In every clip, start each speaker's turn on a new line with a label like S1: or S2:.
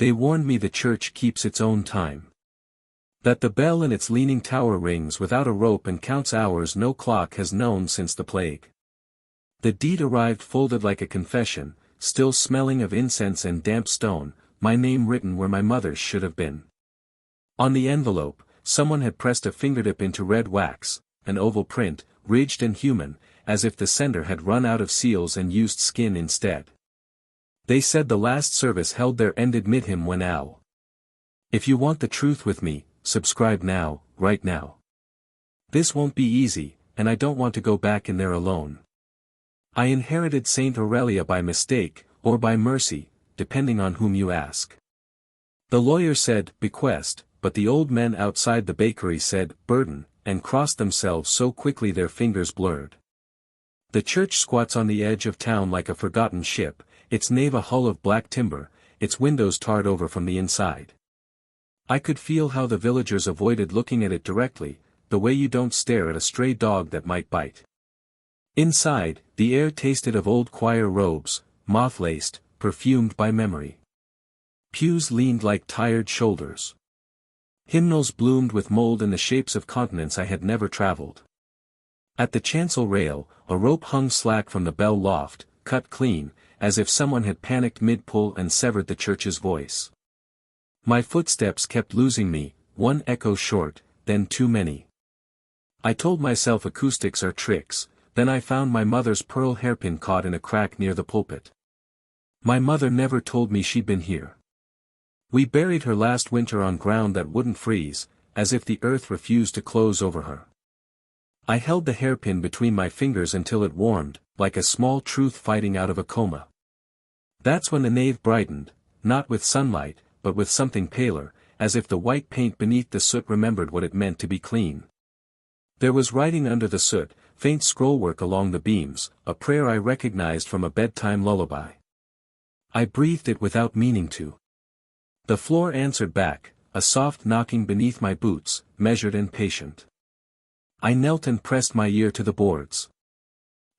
S1: They warned me the church keeps its own time. That the bell in its leaning tower rings without a rope and counts hours no clock has known since the plague. The deed arrived folded like a confession, still smelling of incense and damp stone, my name written where my mother's should have been. On the envelope, someone had pressed a fingertip into red wax, an oval print, ridged and human, as if the sender had run out of seals and used skin instead. They said the last service held there ended mid him when Al. If you want the truth with me, subscribe now, right now. This won't be easy, and I don't want to go back in there alone. I inherited Saint Aurelia by mistake, or by mercy, depending on whom you ask. The lawyer said, bequest, but the old men outside the bakery said, burden, and crossed themselves so quickly their fingers blurred. The church squats on the edge of town like a forgotten ship, its nave a hull of black timber, its windows tarred over from the inside. I could feel how the villagers avoided looking at it directly, the way you don't stare at a stray dog that might bite. Inside, the air tasted of old choir robes, moth-laced, perfumed by memory. Pews leaned like tired shoulders. Hymnals bloomed with mold in the shapes of continents I had never traveled. At the chancel rail, a rope hung slack from the bell loft, cut clean, as if someone had panicked mid-pull and severed the church's voice. My footsteps kept losing me, one echo short, then too many. I told myself acoustics are tricks, then I found my mother's pearl hairpin caught in a crack near the pulpit. My mother never told me she'd been here. We buried her last winter on ground that wouldn't freeze, as if the earth refused to close over her. I held the hairpin between my fingers until it warmed, like a small truth fighting out of a coma. That's when the nave brightened, not with sunlight, but with something paler, as if the white paint beneath the soot remembered what it meant to be clean. There was writing under the soot, faint scrollwork along the beams, a prayer I recognized from a bedtime lullaby. I breathed it without meaning to. The floor answered back, a soft knocking beneath my boots, measured and patient. I knelt and pressed my ear to the boards.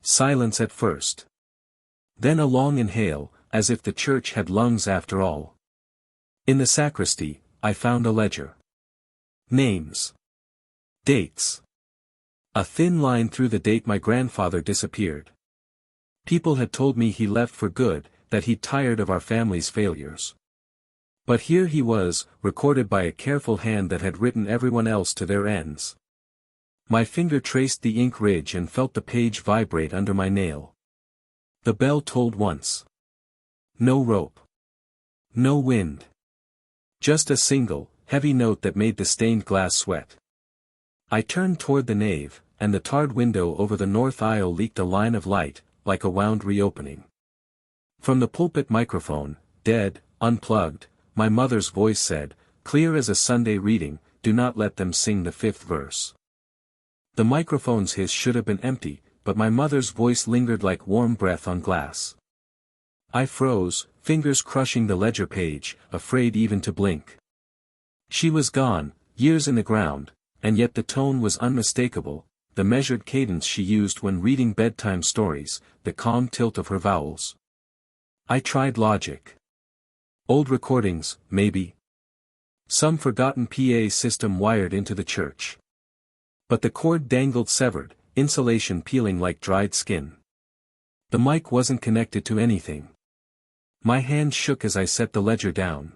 S1: Silence at first. Then a long inhale, as if the church had lungs after all. In the sacristy, I found a ledger. Names. Dates. A thin line through the date my grandfather disappeared. People had told me he left for good, that he'd tired of our family's failures. But here he was, recorded by a careful hand that had written everyone else to their ends. My finger traced the ink ridge and felt the page vibrate under my nail. The bell tolled once. No rope. No wind. Just a single, heavy note that made the stained glass sweat. I turned toward the nave, and the tarred window over the north aisle leaked a line of light, like a wound reopening. From the pulpit microphone, dead, unplugged, my mother's voice said, clear as a Sunday reading, do not let them sing the fifth verse. The microphone's hiss should have been empty, but my mother's voice lingered like warm breath on glass. I froze, fingers crushing the ledger page, afraid even to blink. She was gone, years in the ground, and yet the tone was unmistakable, the measured cadence she used when reading bedtime stories, the calm tilt of her vowels. I tried logic. Old recordings, maybe. Some forgotten PA system wired into the church. But the cord dangled severed, insulation peeling like dried skin. The mic wasn't connected to anything. My hand shook as I set the ledger down.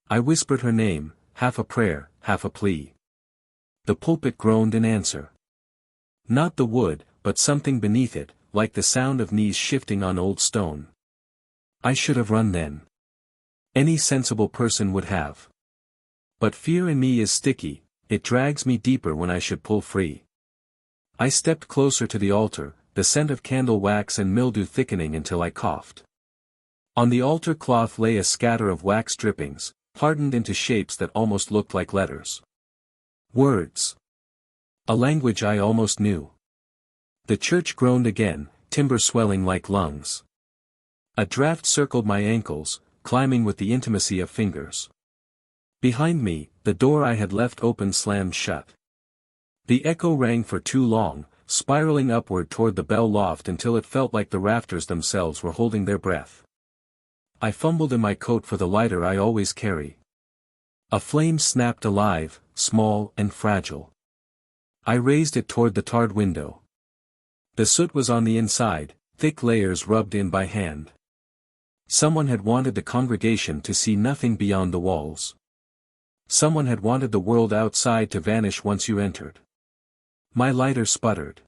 S1: I whispered her name, half a prayer, half a plea. The pulpit groaned in answer. Not the wood, but something beneath it, like the sound of knees shifting on old stone. I should have run then. Any sensible person would have. But fear in me is sticky, it drags me deeper when I should pull free. I stepped closer to the altar, the scent of candle wax and mildew thickening until I coughed. On the altar cloth lay a scatter of wax drippings, hardened into shapes that almost looked like letters. Words. A language I almost knew. The church groaned again, timber swelling like lungs. A draft circled my ankles, climbing with the intimacy of fingers. Behind me, the door I had left open slammed shut. The echo rang for too long, spiraling upward toward the bell loft until it felt like the rafters themselves were holding their breath. I fumbled in my coat for the lighter I always carry. A flame snapped alive, small and fragile. I raised it toward the tarred window. The soot was on the inside, thick layers rubbed in by hand. Someone had wanted the congregation to see nothing beyond the walls. Someone had wanted the world outside to vanish once you entered. My lighter sputtered.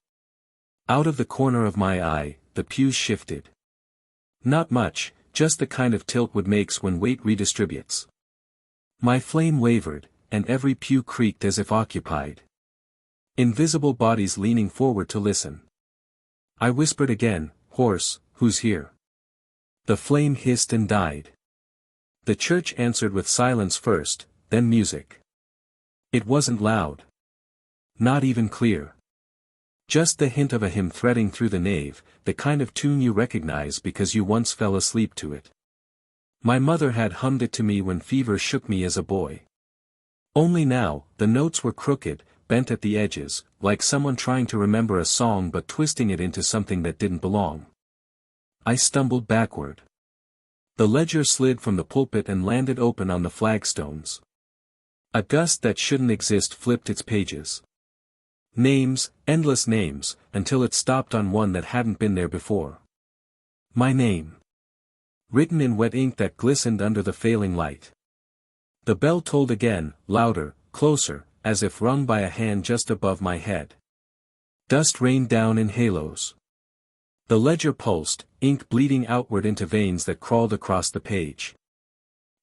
S1: Out of the corner of my eye, the pews shifted. Not much, just the kind of tilt wood makes when weight redistributes. My flame wavered, and every pew creaked as if occupied. Invisible bodies leaning forward to listen. I whispered again, "Horse, who's here?" The flame hissed and died. The church answered with silence first, then music. It wasn't loud. Not even clear. Just the hint of a hymn threading through the nave, the kind of tune you recognize because you once fell asleep to it. My mother had hummed it to me when fever shook me as a boy. Only now, the notes were crooked, bent at the edges, like someone trying to remember a song but twisting it into something that didn't belong. I stumbled backward. The ledger slid from the pulpit and landed open on the flagstones. A gust that shouldn't exist flipped its pages. Names, endless names, until it stopped on one that hadn't been there before. My name. Written in wet ink that glistened under the failing light. The bell tolled again, louder, closer, as if rung by a hand just above my head. Dust rained down in halos. The ledger pulsed, ink bleeding outward into veins that crawled across the page.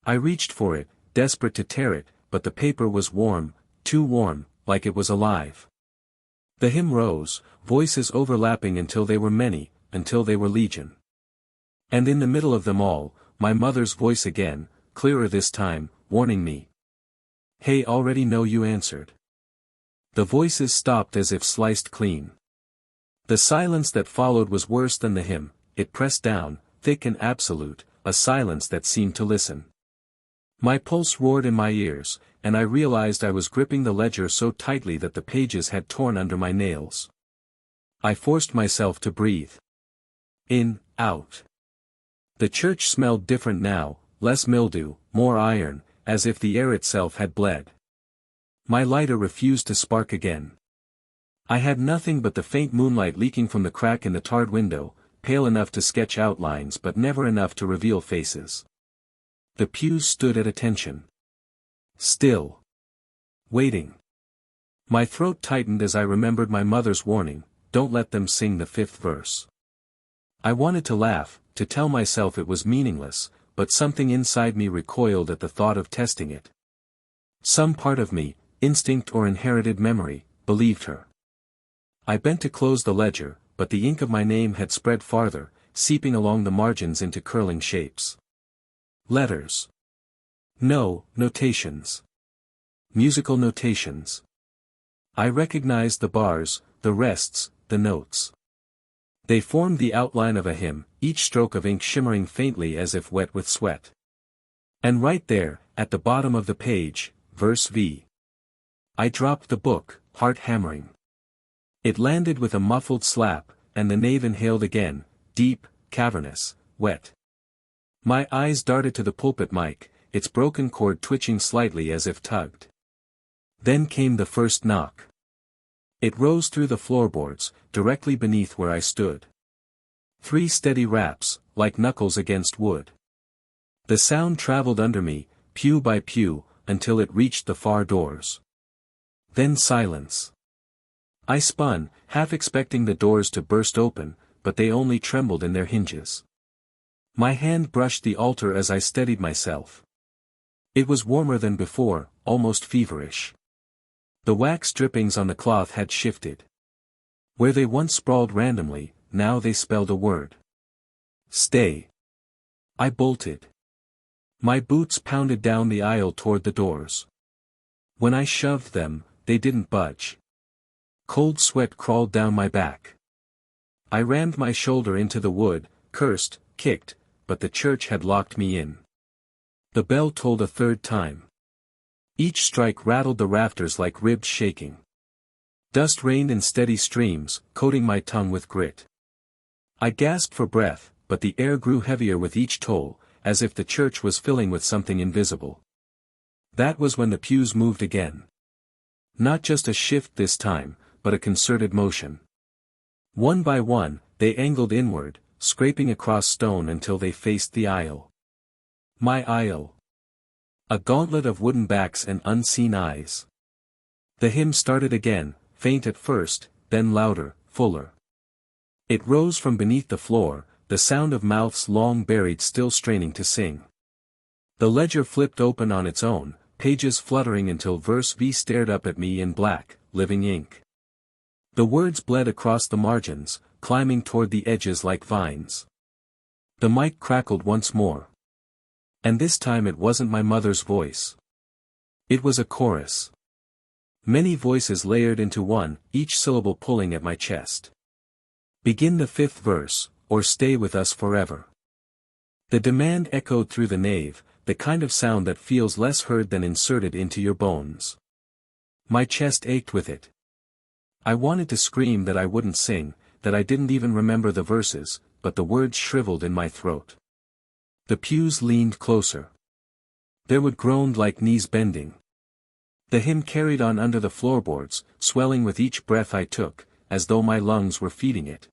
S1: I reached for it, desperate to tear it, but the paper was warm, too warm, like it was alive. The hymn rose, voices overlapping until they were many, until they were legion. And in the middle of them all, my mother's voice again, clearer this time, warning me. "Hey, already know you answered." The voices stopped as if sliced clean. The silence that followed was worse than the hymn, it pressed down, thick and absolute, a silence that seemed to listen. My pulse roared in my ears, and I realized I was gripping the ledger so tightly that the pages had torn under my nails. I forced myself to breathe. In, out. The church smelled different now, less mildew, more iron, as if the air itself had bled. My lighter refused to spark again. I had nothing but the faint moonlight leaking from the crack in the tarred window, pale enough to sketch outlines but never enough to reveal faces. The pews stood at attention. Still. Waiting. My throat tightened as I remembered my mother's warning, "Don't let them sing the fifth verse." I wanted to laugh, to tell myself it was meaningless, but something inside me recoiled at the thought of testing it. Some part of me, instinct or inherited memory, believed her. I bent to close the ledger, but the ink of my name had spread farther, seeping along the margins into curling shapes. Letters. No, notations. Musical notations. I recognized the bars, the rests, the notes. They formed the outline of a hymn, each stroke of ink shimmering faintly as if wet with sweat. And right there, at the bottom of the page, verse V. I dropped the book, heart hammering. It landed with a muffled slap, and the nave inhaled again, deep, cavernous, wet. My eyes darted to the pulpit mic, its broken cord twitching slightly as if tugged. Then came the first knock. It rose through the floorboards, directly beneath where I stood. 3 steady raps, like knuckles against wood. The sound traveled under me, pew by pew, until it reached the far doors. Then silence. I spun, half expecting the doors to burst open, but they only trembled in their hinges. My hand brushed the altar as I steadied myself. It was warmer than before, almost feverish. The wax drippings on the cloth had shifted. Where they once sprawled randomly, now they spelled a word. Stay. I bolted. My boots pounded down the aisle toward the doors. When I shoved them, they didn't budge. Cold sweat crawled down my back. I rammed my shoulder into the wood, cursed, kicked, but the church had locked me in. The bell tolled a third time. Each strike rattled the rafters like ribs shaking. Dust rained in steady streams, coating my tongue with grit. I gasped for breath, but the air grew heavier with each toll, as if the church was filling with something invisible. That was when the pews moved again. Not just a shift this time, but a concerted motion. One by one, they angled inward, scraping across stone until they faced the aisle. My aisle. A gauntlet of wooden backs and unseen eyes. The hymn started again, faint at first, then louder, fuller. It rose from beneath the floor, the sound of mouths long buried still straining to sing. The ledger flipped open on its own, pages fluttering until verse V stared up at me in black, living ink. The words bled across the margins, climbing toward the edges like vines. The mic crackled once more. And this time it wasn't my mother's voice. It was a chorus. Many voices layered into one, each syllable pulling at my chest. Begin the fifth verse, or stay with us forever. The demand echoed through the nave, the kind of sound that feels less heard than inserted into your bones. My chest ached with it. I wanted to scream that I wouldn't sing, that I didn't even remember the verses, but the words shriveled in my throat. The pews leaned closer. There would groaned like knees bending. The hymn carried on under the floorboards, swelling with each breath I took, as though my lungs were feeding it.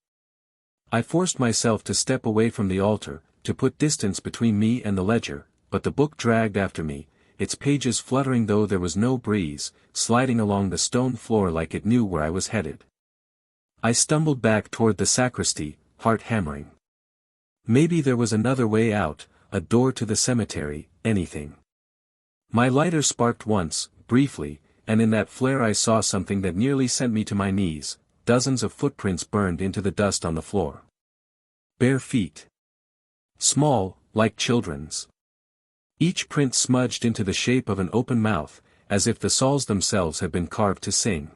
S1: I forced myself to step away from the altar, to put distance between me and the ledger, but the book dragged after me, its pages fluttering though there was no breeze, sliding along the stone floor like it knew where I was headed. I stumbled back toward the sacristy, heart hammering. Maybe there was another way out, a door to the cemetery, anything. My lighter sparked once, briefly, and in that flare I saw something that nearly sent me to my knees. Dozens of footprints burned into the dust on the floor. Bare feet. Small, like children's. Each print smudged into the shape of an open mouth, as if the soles themselves had been carved to sing.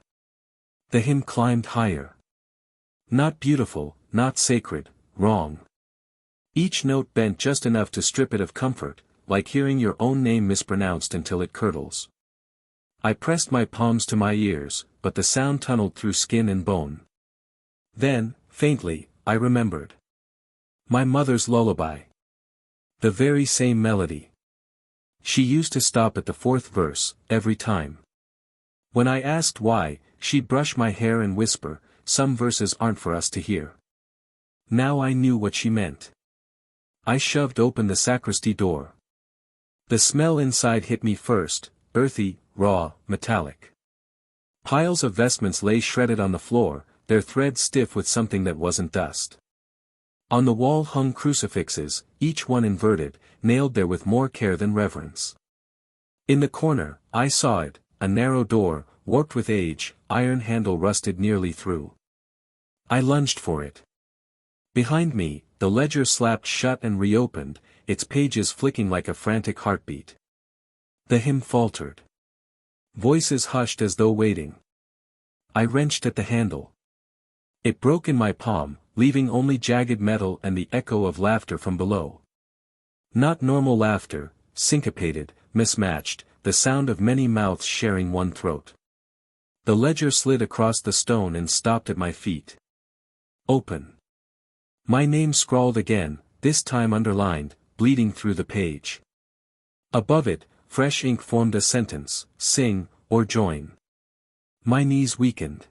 S1: The hymn climbed higher. Not beautiful, not sacred, wrong. Each note bent just enough to strip it of comfort, like hearing your own name mispronounced until it curdles. I pressed my palms to my ears, but the sound tunneled through skin and bone. Then, faintly, I remembered. My mother's lullaby. The very same melody. She used to stop at the fourth verse, every time. When I asked why, she'd brush my hair and whisper, "Some verses aren't for us to hear." Now I knew what she meant. I shoved open the sacristy door. The smell inside hit me first, earthy, raw, metallic. Piles of vestments lay shredded on the floor, their threads stiff with something that wasn't dust. On the wall hung crucifixes, each one inverted, nailed there with more care than reverence. In the corner, I saw it, a narrow door, warped with age, iron handle rusted nearly through. I lunged for it. Behind me, the ledger slapped shut and reopened, its pages flicking like a frantic heartbeat. The hymn faltered. Voices hushed as though waiting. I wrenched at the handle. It broke in my palm, leaving only jagged metal and the echo of laughter from below. Not normal laughter, syncopated, mismatched, the sound of many mouths sharing one throat. The ledger slid across the stone and stopped at my feet. Open. My name scrawled again, this time underlined, bleeding through the page. Above it, fresh ink formed a sentence, "Sing, or join." My knees weakened.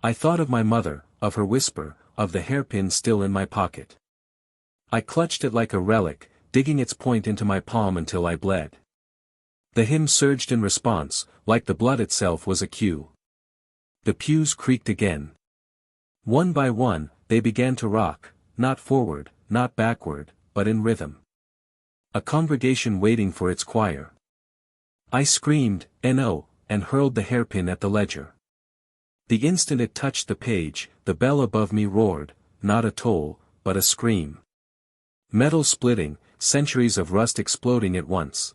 S1: I thought of my mother, of her whisper, of the hairpin still in my pocket. I clutched it like a relic, digging its point into my palm until I bled. The hymn surged in response, like the blood itself was a cue. The pews creaked again. One by one, they began to rock, not forward, not backward, but in rhythm. A congregation waiting for its choir. I screamed, "No," and hurled the hairpin at the ledger. The instant it touched the page, the bell above me roared, not a toll, but a scream. Metal splitting, centuries of rust exploding at once.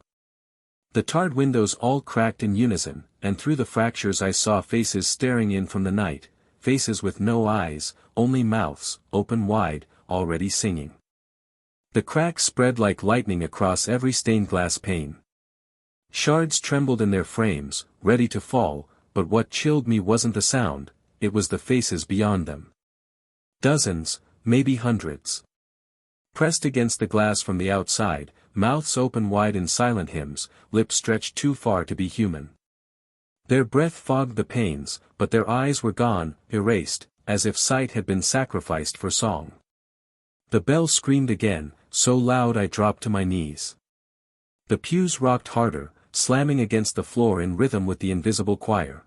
S1: The tarred windows all cracked in unison, and through the fractures I saw faces staring in from the night, faces with no eyes, only mouths, open wide, already singing. The cracks spread like lightning across every stained glass pane. Shards trembled in their frames, ready to fall, but what chilled me wasn't the sound, it was the faces beyond them. Dozens, maybe hundreds. pressed against the glass from the outside, mouths open wide in silent hymns, lips stretched too far to be human. Their breath fogged the panes, but their eyes were gone, erased, as if sight had been sacrificed for song. The bell screamed again, so loud I dropped to my knees. The pews rocked harder, slamming against the floor in rhythm with the invisible choir.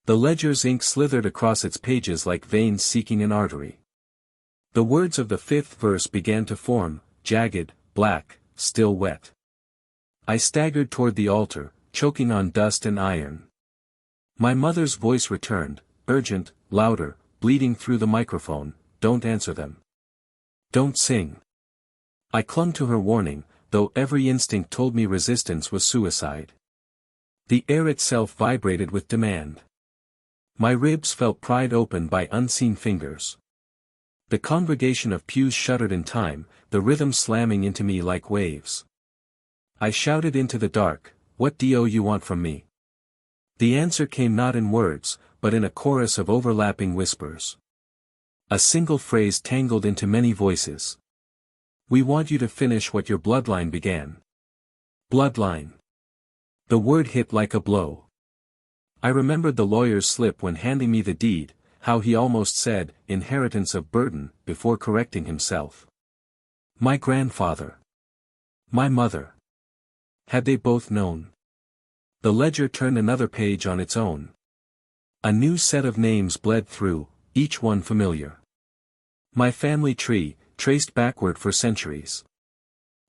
S1: The ledger's ink slithered across its pages like veins seeking an artery. The words of the fifth verse began to form, jagged, black, still wet. I staggered toward the altar, choking on dust and iron. My mother's voice returned, urgent, louder, bleeding through the microphone, "Don't answer them. Don't sing." I clung to her warning, though every instinct told me resistance was suicide. The air itself vibrated with demand. My ribs felt pried open by unseen fingers. The congregation of pews shuddered in time, the rhythm slamming into me like waves. I shouted into the dark, "What do you want from me?" The answer came not in words, but in a chorus of overlapping whispers. A single phrase tangled into many voices. "We want you to finish what your bloodline began." Bloodline. The word hit like a blow. I remembered the lawyer's slip when handing me the deed, how he almost said, "inheritance of burden," before correcting himself. My grandfather. My mother. Had they both known? The ledger turned another page on its own. A new set of names bled through, each one familiar. My family tree, traced backward for centuries.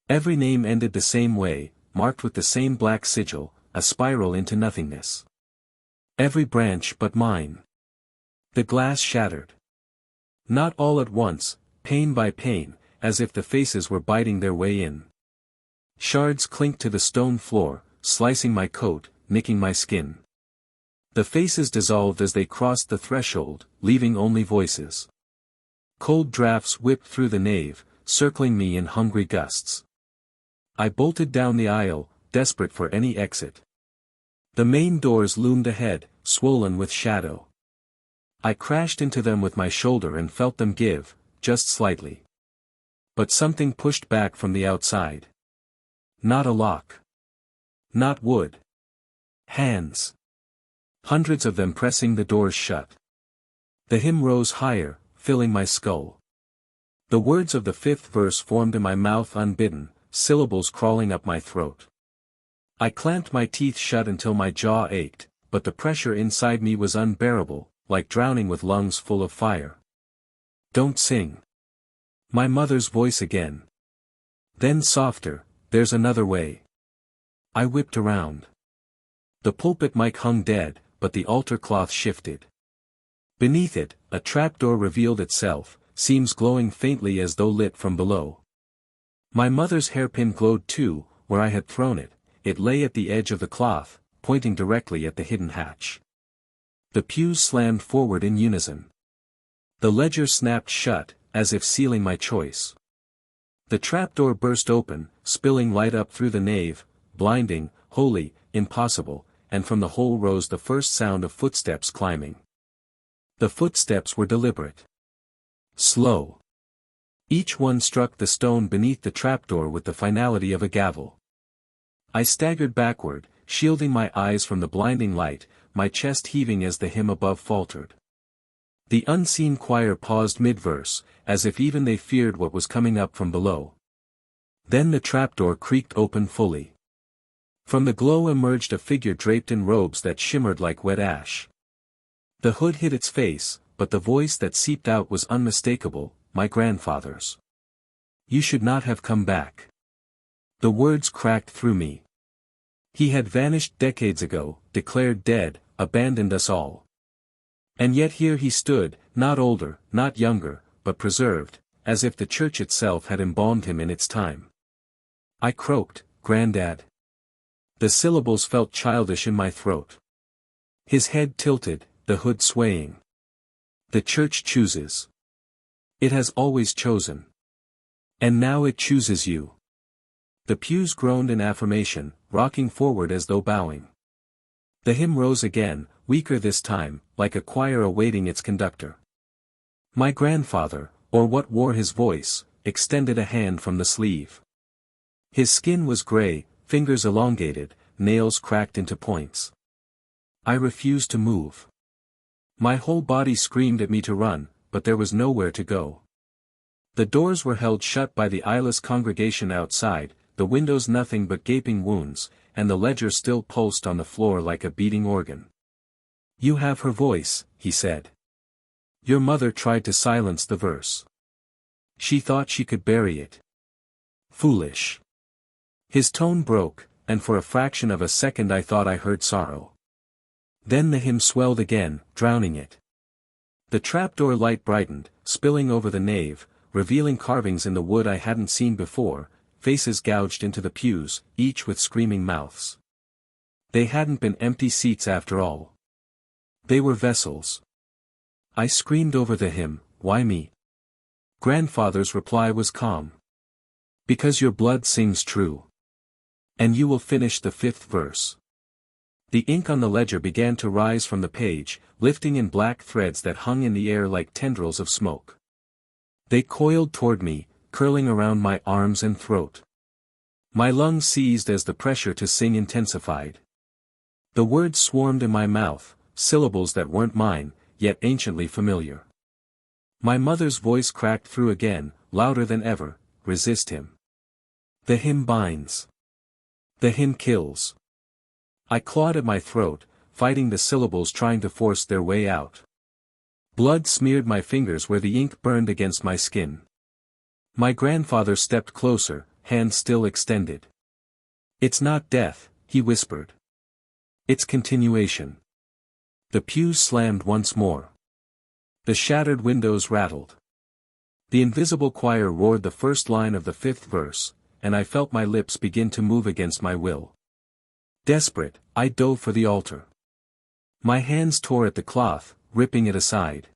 S1: Every name ended the same way, marked with the same black sigil, a spiral into nothingness. Every branch but mine. The glass shattered. Not all at once, pane by pane, as if the faces were biting their way in. Shards clinked to the stone floor, slicing my coat, nicking my skin. The faces dissolved as they crossed the threshold, leaving only voices. Cold draughts whipped through the nave, circling me in hungry gusts. I bolted down the aisle, desperate for any exit. The main doors loomed ahead, swollen with shadow. I crashed into them with my shoulder and felt them give, just slightly. But something pushed back from the outside. Not a lock. Not wood. Hands. Hundreds of them pressing the doors shut. The hymn rose higher, filling my skull. The words of the fifth verse formed in my mouth unbidden, syllables crawling up my throat. I clamped my teeth shut until my jaw ached, but the pressure inside me was unbearable, like drowning with lungs full of fire. "Don't sing." My mother's voice again. Then softer, "There's another way." I whipped around. The pulpit mic hung dead, but the altar cloth shifted. Beneath it, a trapdoor revealed itself, seams glowing faintly as though lit from below. My mother's hairpin glowed too, where I had thrown it. It lay at the edge of the cloth, pointing directly at the hidden hatch. The pews slammed forward in unison. The ledger snapped shut, as if sealing my choice. The trapdoor burst open, spilling light up through the nave, blinding, holy, impossible, and from the hole rose the first sound of footsteps climbing. The footsteps were deliberate. Slow. Each one struck the stone beneath the trapdoor with the finality of a gavel. I staggered backward, shielding my eyes from the blinding light, my chest heaving as the hymn above faltered. The unseen choir paused mid-verse, as if even they feared what was coming up from below. Then the trapdoor creaked open fully. From the glow emerged a figure draped in robes that shimmered like wet ash. The hood hid its face, but the voice that seeped out was unmistakable, my grandfather's. "You should not have come back." The words cracked through me. He had vanished decades ago, declared dead, abandoned us all. And yet here he stood, not older, not younger, but preserved, as if the church itself had embalmed him in its time. I croaked, "Granddad." The syllables felt childish in my throat. His head tilted, the hood swaying. "The church chooses. It has always chosen. And now it chooses you." The pews groaned in affirmation, rocking forward as though bowing. The hymn rose again, weaker this time, like a choir awaiting its conductor. My grandfather, or what wore his voice, extended a hand from the sleeve. His skin was gray, fingers elongated, nails cracked into points. I refused to move. My whole body screamed at me to run, but there was nowhere to go. The doors were held shut by the eyeless congregation outside, the windows nothing but gaping wounds, and the ledger still pulsed on the floor like a beating organ. "You have her voice," he said. "Your mother tried to silence the verse. She thought she could bury it. Foolish." His tone broke, and for a fraction of a second I thought I heard sorrow. Then the hymn swelled again, drowning it. The trapdoor light brightened, spilling over the nave, revealing carvings in the wood I hadn't seen before, faces gouged into the pews, each with screaming mouths. They hadn't been empty seats after all. They were vessels. I screamed over the hymn, "Why me?" Grandfather's reply was calm. "Because your blood sings true. And you will finish the 5th verse." The ink on the ledger began to rise from the page, lifting in black threads that hung in the air like tendrils of smoke. They coiled toward me, curling around my arms and throat. My lungs seized as the pressure to sing intensified. The words swarmed in my mouth, syllables that weren't mine, yet anciently familiar. My mother's voice cracked through again, louder than ever, "Resist him. The hymn binds. The hymn kills." I clawed at my throat, fighting the syllables trying to force their way out. Blood smeared my fingers where the ink burned against my skin. My grandfather stepped closer, hand still extended. "It's not death," he whispered. "It's continuation." The pews slammed once more. The shattered windows rattled. The invisible choir roared the first line of the 5th verse, and I felt my lips begin to move against my will. Desperate, I dove for the altar. My hands tore at the cloth, ripping it aside.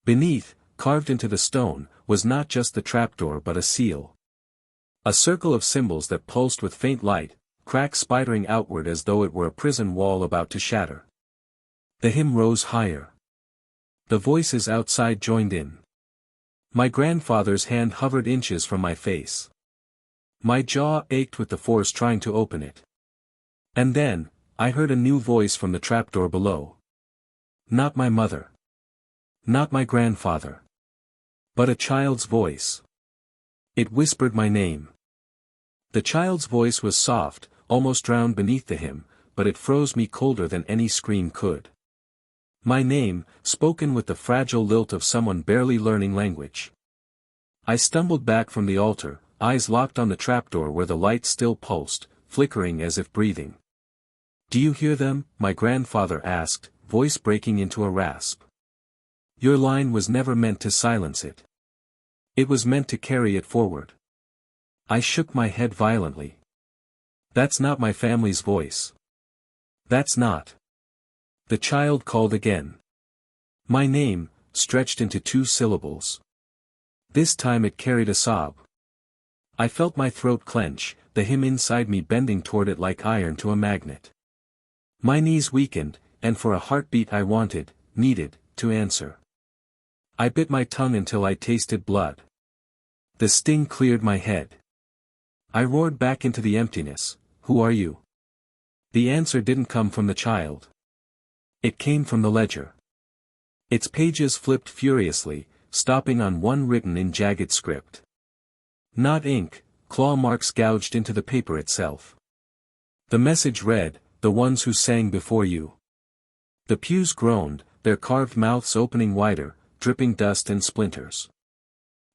S1: Beneath, carved into the stone, was not just the trapdoor but a seal. A circle of symbols that pulsed with faint light, cracks spidering outward as though it were a prison wall about to shatter. The hymn rose higher. The voices outside joined in. My grandfather's hand hovered inches from my face. My jaw ached with the force trying to open it. And then, I heard a new voice from the trapdoor below. Not my mother. Not my grandfather. But a child's voice. It whispered my name. The child's voice was soft, almost drowned beneath the hymn, but it froze me colder than any scream could. My name, spoken with the fragile lilt of someone barely learning language. I stumbled back from the altar, eyes locked on the trapdoor where the light still pulsed, flickering as if breathing. "Do you hear them?" my grandfather asked, voice breaking into a rasp. "Your line was never meant to silence it. It was meant to carry it forward." I shook my head violently. "That's not my family's voice. That's not." The child called again. My name, stretched into 2 syllables. This time it carried a sob. I felt my throat clench, the hymn inside me bending toward it like iron to a magnet. My knees weakened, and for a heartbeat I wanted, needed, to answer. I bit my tongue until I tasted blood. The sting cleared my head. I roared back into the emptiness, "Who are you?" The answer didn't come from the child. It came from the ledger. Its pages flipped furiously, stopping on one written in jagged script. Not ink, claw marks gouged into the paper itself. The message read, "The ones who sang before you." The pews groaned, their carved mouths opening wider, dripping dust and splinters.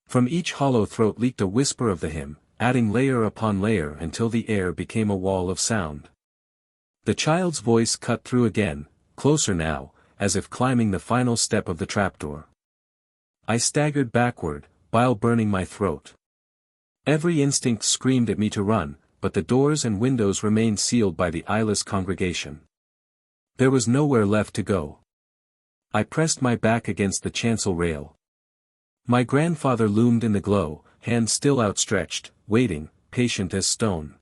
S1: From each hollow throat leaked a whisper of the hymn, adding layer upon layer until the air became a wall of sound. The child's voice cut through again, closer now, as if climbing the final step of the trapdoor. I staggered backward, bile burning my throat. Every instinct screamed at me to run, but the doors and windows remained sealed by the eyeless congregation. There was nowhere left to go. I pressed my back against the chancel rail. My grandfather loomed in the glow, hand still outstretched, waiting, patient as stone.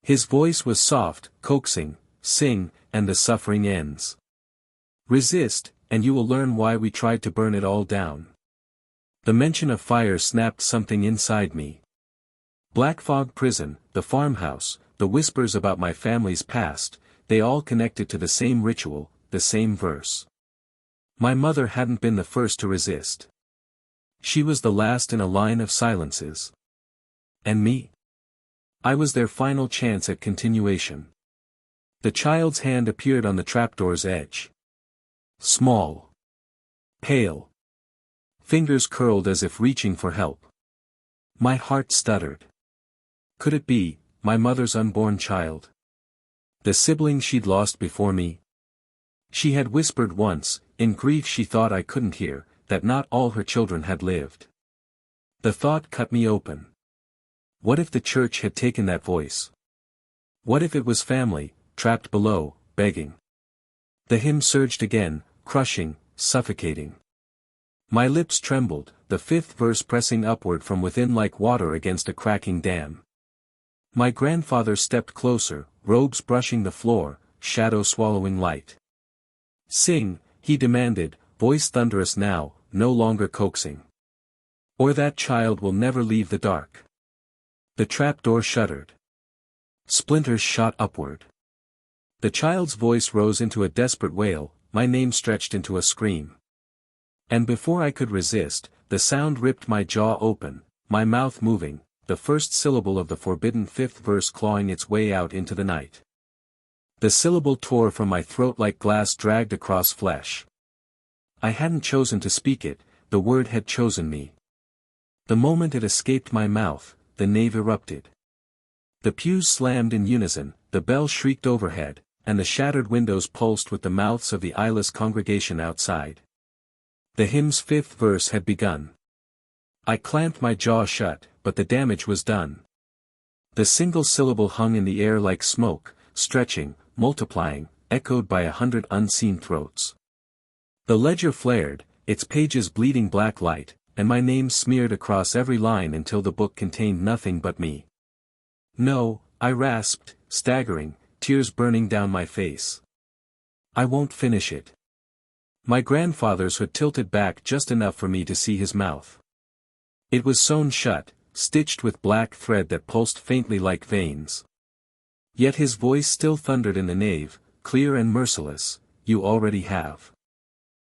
S1: His voice was soft, coaxing, "Sing, and the suffering ends. Resist, and you will learn why we tried to burn it all down." The mention of fire snapped something inside me. Black Fog Prison, the farmhouse, the whispers about my family's past, they all connected to the same ritual, the same verse. My mother hadn't been the first to resist. She was the last in a line of silences. And me? I was their final chance at continuation. The child's hand appeared on the trapdoor's edge. Small. Pale. Fingers curled as if reaching for help. My heart stuttered. Could it be, my mother's unborn child? The sibling she'd lost before me? She had whispered once, in grief she thought I couldn't hear, that not all her children had lived. The thought cut me open. What if the church had taken that voice? What if it was family, trapped below, begging? The hymn surged again, crushing, suffocating. My lips trembled, the fifth verse pressing upward from within like water against a cracking dam. My grandfather stepped closer, robes brushing the floor, shadow swallowing light. Sing, he demanded, voice thunderous now, no longer coaxing. Or that child will never leave the dark. The trapdoor shuddered. Splinters shot upward. The child's voice rose into a desperate wail, my name stretched into a scream. And before I could resist, the sound ripped my jaw open, my mouth moving, the first syllable of the forbidden fifth verse clawing its way out into the night. The syllable tore from my throat like glass dragged across flesh. I hadn't chosen to speak it, the word had chosen me. The moment it escaped my mouth, the nave erupted. The pews slammed in unison, the bell shrieked overhead, and the shattered windows pulsed with the mouths of the eyeless congregation outside. The hymn's fifth verse had begun. I clamped my jaw shut, but the damage was done. The single syllable hung in the air like smoke, stretching, multiplying, echoed by 100 unseen throats. The ledger flared, its pages bleeding black light, and my name smeared across every line until the book contained nothing but me. No, I rasped, staggering, tears burning down my face. I won't finish it. My grandfather's hood tilted back just enough for me to see his mouth. It was sewn shut, stitched with black thread that pulsed faintly like veins. Yet his voice still thundered in the nave, clear and merciless, you already have.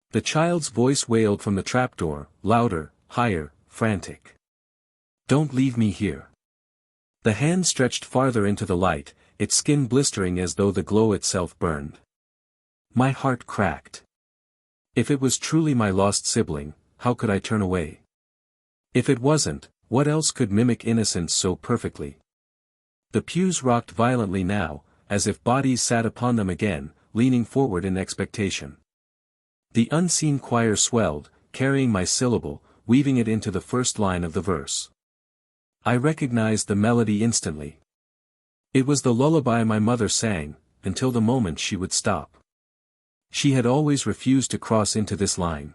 S1: The child's voice wailed from the trapdoor, louder, higher, frantic. Don't leave me here. The hand stretched farther into the light, its skin blistering as though the glow itself burned. My heart cracked. If it was truly my lost sibling, how could I turn away? If it wasn't, what else could mimic innocence so perfectly? The pews rocked violently now, as if bodies sat upon them again, leaning forward in expectation. The unseen choir swelled, carrying my syllable, weaving it into the first line of the verse. I recognized the melody instantly. It was the lullaby my mother sang, until the moment she would stop. She had always refused to cross into this line.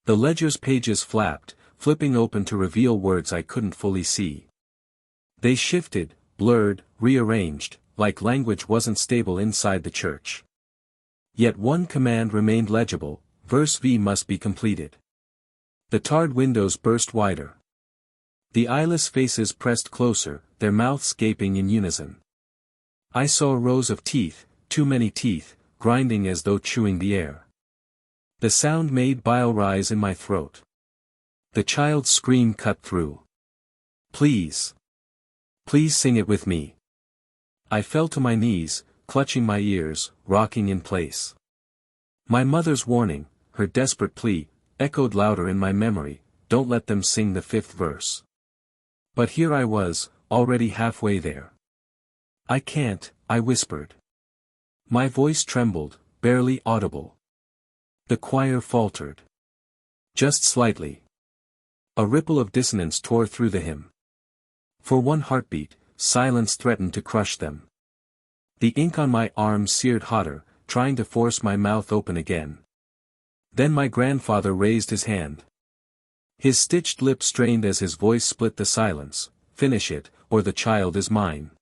S1: The ledger's pages flapped, flipping open to reveal words I couldn't fully see. They shifted, blurred, rearranged, like language wasn't stable inside the church. Yet one command remained legible, verse V must be completed. The tarred windows burst wider. The eyeless faces pressed closer, their mouths gaping in unison. I saw rows of teeth, too many teeth, grinding as though chewing the air. The sound made bile rise in my throat. The child's scream cut through. Please. Please sing it with me. I fell to my knees, clutching my ears, rocking in place. My mother's warning, her desperate plea, echoed louder in my memory, don't let them sing the fifth verse. But here I was, already halfway there. I can't, I whispered. My voice trembled, barely audible. The choir faltered. Just slightly. A ripple of dissonance tore through the hymn. For one heartbeat, silence threatened to crush them. The ink on my arm seared hotter, trying to force my mouth open again. Then my grandfather raised his hand. His stitched lips strained as his voice split the silence, finish it, or the child is mine.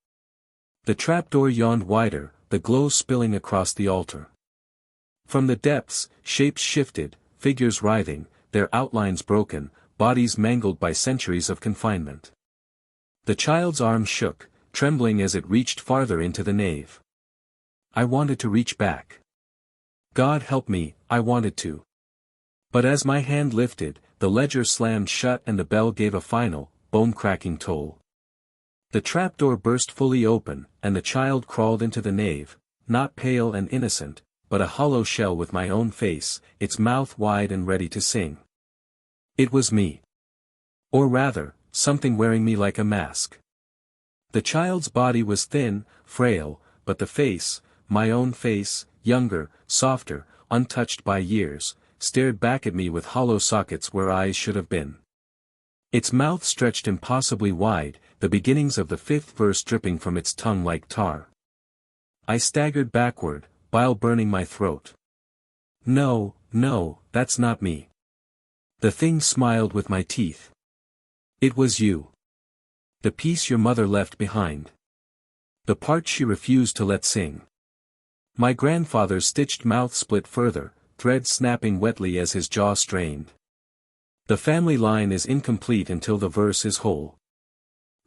S1: The trapdoor yawned wider, the glow spilling across the altar. From the depths, shapes shifted, figures writhing, their outlines broken, bodies mangled by centuries of confinement. The child's arm shook, trembling as it reached farther into the nave. I wanted to reach back. God help me, I wanted to. But as my hand lifted, the ledger slammed shut and the bell gave a final, bone-cracking toll. The trapdoor burst fully open, and the child crawled into the nave, not pale and innocent, but a hollow shell with my own face, its mouth wide and ready to sing. It was me. Or rather, something wearing me like a mask. The child's body was thin, frail, but the face, my own face, younger, softer, untouched by years, stared back at me with hollow sockets where eyes should have been. Its mouth stretched impossibly wide, the beginnings of the 5th verse dripping from its tongue like tar. I staggered backward, bile burning my throat. No, no, that's not me. The thing smiled with my teeth. It was you. The piece your mother left behind. The part she refused to let sing. My grandfather's stitched mouth split further, thread snapping wetly as his jaw strained. The family line is incomplete until the verse is whole.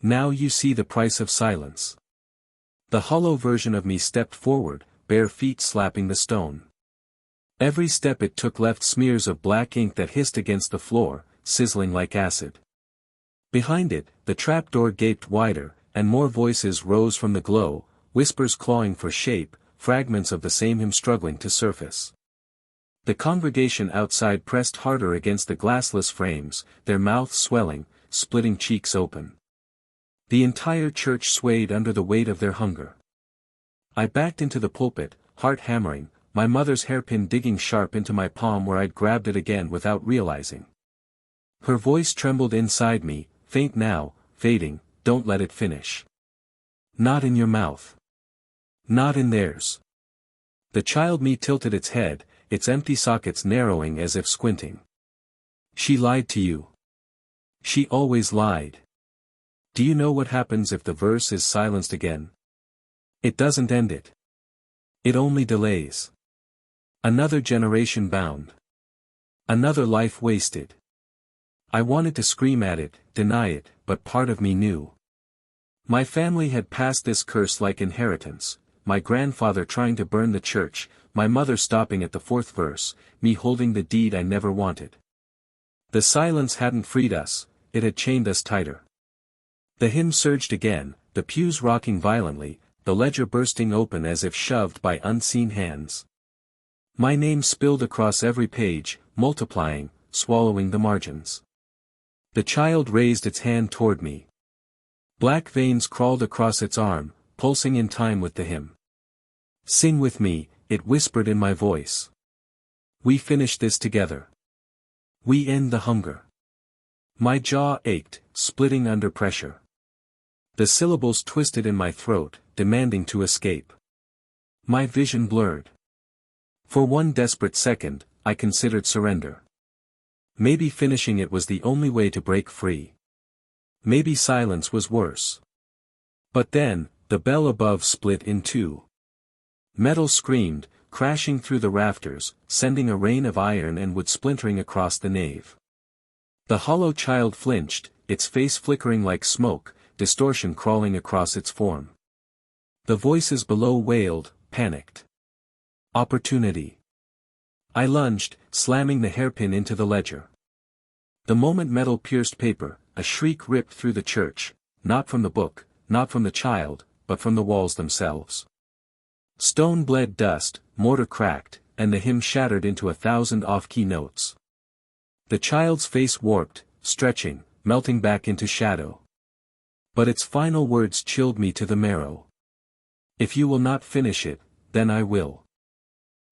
S1: Now you see the price of silence. The hollow version of me stepped forward, bare feet slapping the stone. Every step it took left smears of black ink that hissed against the floor, sizzling like acid. Behind it, the trapdoor gaped wider, and more voices rose from the glow, whispers clawing for shape, fragments of the same hymn struggling to surface. The congregation outside pressed harder against the glassless frames, their mouths swelling, splitting cheeks open. The entire church swayed under the weight of their hunger. I backed into the pulpit, heart hammering, my mother's hairpin digging sharp into my palm where I'd grabbed it again without realizing. Her voice trembled inside me, faint now, fading, don't let it finish. Not in your mouth. Not in theirs. The child me tilted its head, its empty sockets narrowing as if squinting. She lied to you. She always lied. Do you know what happens if the verse is silenced again? It doesn't end it. It only delays. Another generation bound. Another life wasted. I wanted to scream at it, deny it, but part of me knew. My family had passed this curse like inheritance, my grandfather trying to burn the church, my mother stopping at the 4th verse, me holding the deed I never wanted. The silence hadn't freed us, it had chained us tighter. The hymn surged again, the pews rocking violently, the ledger bursting open as if shoved by unseen hands. My name spilled across every page, multiplying, swallowing the margins. The child raised its hand toward me. Black veins crawled across its arm, pulsing in time with the hymn. Sing with me, it whispered in my voice. We finish this together. We end the hunger. My jaw ached, splitting under pressure. The syllables twisted in my throat, demanding to escape. My vision blurred. For one desperate second, I considered surrender. Maybe finishing it was the only way to break free. Maybe silence was worse. But then, the bell above split in two. Metal screamed, crashing through the rafters, sending a rain of iron and wood splintering across the nave. The hollow child flinched, its face flickering like smoke, distortion crawling across its form. The voices below wailed, panicked. Opportunity. I lunged, slamming the hairpin into the ledger. The moment metal pierced paper, a shriek ripped through the church, not from the book, not from the child, but from the walls themselves. Stone bled dust, mortar cracked, and the hymn shattered into 1,000 off-key notes. The child's face warped, stretching, melting back into shadow. But its final words chilled me to the marrow. If you will not finish it, then I will.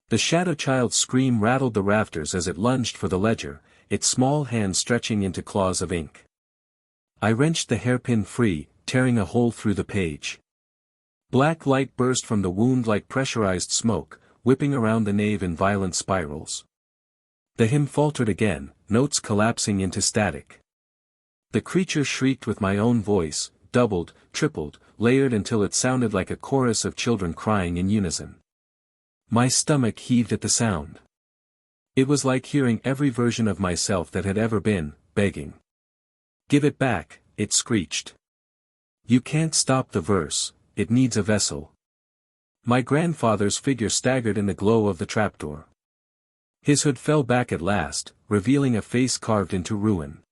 S1: The shadow child's scream rattled the rafters as it lunged for the ledger, its small hand stretching into claws of ink. I wrenched the hairpin free, tearing a hole through the page. Black light burst from the wound like pressurized smoke, whipping around the nave in violent spirals. The hymn faltered again, notes collapsing into static. The creature shrieked with my own voice, doubled, tripled, layered until it sounded like a chorus of children crying in unison. My stomach heaved at the sound. It was like hearing every version of myself that had ever been, begging. "Give it back," it screeched. "You can't stop the verse, it needs a vessel." My grandfather's figure staggered in the glow of the trapdoor. His hood fell back at last, revealing a face carved into ruin.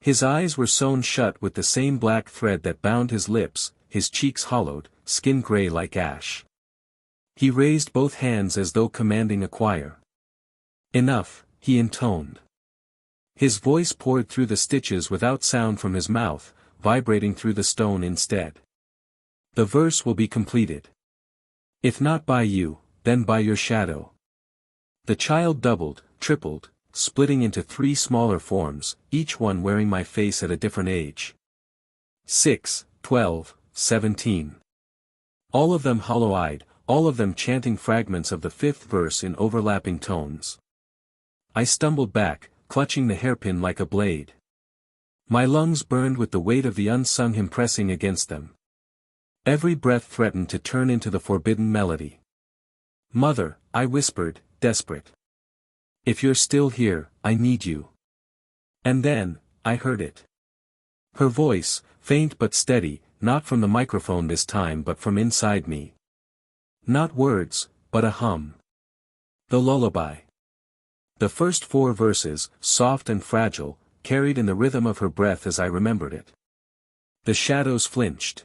S1: His eyes were sewn shut with the same black thread that bound his lips, his cheeks hollowed, skin gray like ash. He raised both hands as though commanding a choir. "Enough," he intoned. His voice poured through the stitches without sound from his mouth, vibrating through the stone instead. "The verse will be completed. If not by you, then by your shadow." The child doubled, tripled, splitting into 3 smaller forms, each one wearing my face at a different age. 6, 12, 17. All of them hollow-eyed, all of them chanting fragments of the 5th verse in overlapping tones. I stumbled back, clutching the hairpin like a blade. My lungs burned with the weight of the unsung hymn pressing against them. Every breath threatened to turn into the forbidden melody. "Mother," I whispered, desperate. "If you're still here, I need you." And then, I heard it. Her voice, faint but steady, not from the microphone this time but from inside me. Not words, but a hum. The lullaby. The first 4 verses, soft and fragile, carried in the rhythm of her breath as I remembered it. The shadows flinched.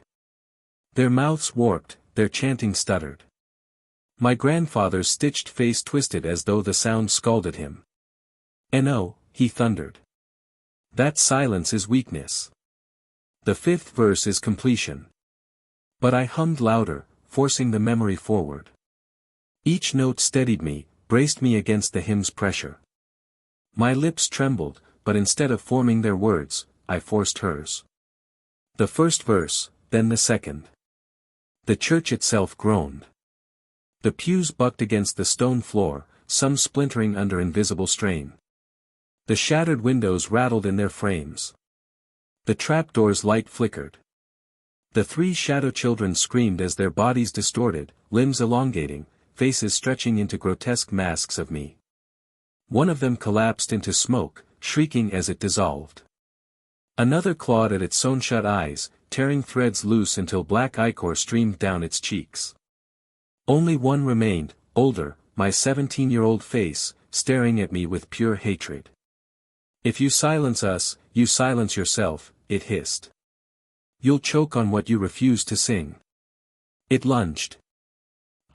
S1: Their mouths warped, their chanting stuttered. My grandfather's stitched face twisted as though the sound scalded him. "No," he thundered. "That silence is weakness. The 5th verse is completion." But I hummed louder, forcing the memory forward. Each note steadied me, braced me against the hymn's pressure. My lips trembled, but instead of forming their words, I forced hers. The 1st verse, then the 2nd. The church itself groaned. The pews bucked against the stone floor, some splintering under invisible strain. The shattered windows rattled in their frames. The trapdoor's light flickered. The 3 shadow children screamed as their bodies distorted, limbs elongating, faces stretching into grotesque masks of me. One of them collapsed into smoke, shrieking as it dissolved. Another clawed at its sewn-shut eyes, tearing threads loose until black ichor streamed down its cheeks. Only one remained, older, my 17-year-old face, staring at me with pure hatred. "If you silence us, you silence yourself," it hissed. "You'll choke on what you refuse to sing." It lunged.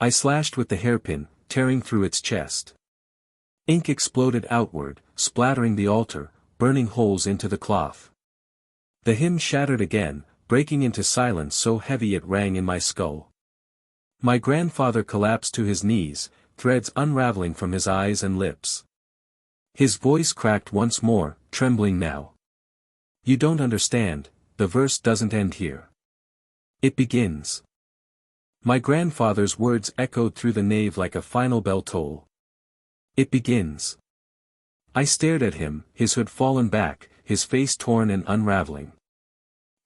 S1: I slashed with the hairpin, tearing through its chest. Ink exploded outward, splattering the altar, burning holes into the cloth. The hymn shattered again, breaking into silence so heavy it rang in my skull. My grandfather collapsed to his knees, threads unraveling from his eyes and lips. His voice cracked once more, trembling now. "You don't understand, the verse doesn't end here. It begins." My grandfather's words echoed through the nave like a final bell toll. "It begins." I stared at him, his hood fallen back, his face torn and unraveling.